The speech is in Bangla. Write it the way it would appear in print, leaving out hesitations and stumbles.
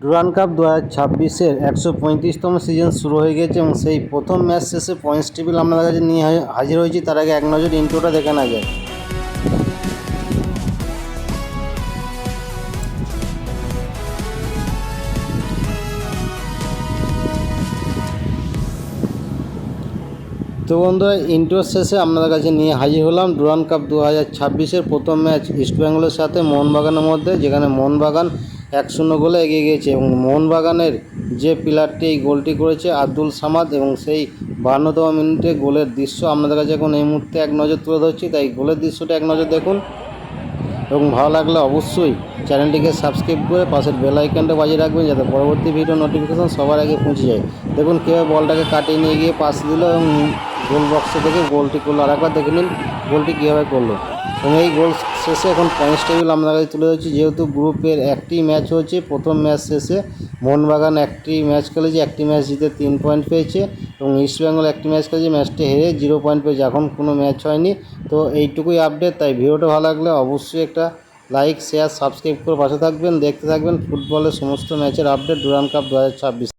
ডুরান্ড কাপ 2026-এর 135তম সিজন শুরু হয়ে গেছে এবং সেই প্রথম ম্যাচ শেষে পয়েন্টস টেবিল আপনাদের কাছে নিয়ে হাজির হয়েছি। তার আগে এক নজর ইন্ট্রোটা দেখে না যায়। তো বন্ধুরা, ইন্ট্রো শেষে আপনাদের কাছে নিয়ে হাজির হলাম ডুরান্ড কাপ 2026-এর প্রথম ম্যাচ ইস্টবেঙ্গলের সাথে মোহনবাগানের মধ্যে, যেখানে মোহনবাগান 1-0 গোলে এগিয়ে গেছে এবং মোহনবাগানের যে প্লেয়ারটি এই গোলটি করেছে আব্দুল সামাদ, এবং সেই 52তম মিনিটে গোলের দৃশ্য আপনাদের কাছে এখন এই মুহূর্তে এক নজর তুলে ধরছি। তাই গোলের দৃশ্যটা এক নজর দেখুন এবং ভালো লাগলে অবশ্যই চ্যানেলটিকে সাবস্ক্রাইব করে পাশের বেল আইকনটা বাজিয়ে রাখবেন, যাতে পরবর্তী ভিডিও নোটিফিকেশন সবার আগে পৌঁছে যায়। দেখুন কীভাবে বলটাকে কাটিয়ে নিয়ে গিয়ে পাস দিল এবং গোল বক্সে থেকে গোলটি করলো। আর একবার দেখে নিন গোলটি কীভাবে করলো। এবং এই গোল শেষে এখন পয়েন্টস টেবিল আপনার কাছে তুলে ধরছি। যেহেতু গ্রুপের একটি ম্যাচ হয়েছে, প্রথম ম্যাচ শেষে মোহনবাগান একটি ম্যাচ খেলেছে, একটি ম্যাচ জিতে 3 পয়েন্ট পেয়েছে এবং ইস্টবেঙ্গল একটি ম্যাচ খেলেছে, ম্যাচটি হেরে 0 পয়েন্ট পেয়েছে। এখন কোনো ম্যাচ হয়নি। তো এইটুকুই আপডেট। তাই ভিডিওটা ভালো লাগলে অবশ্যই একটা লাইক, শেয়ার, সাবস্ক্রাইব করে পাশে থাকবেন, দেখতে থাকবেন ফুটবলের সমস্ত ম্যাচের আপডেট ডুরান্ড কাপ 2026।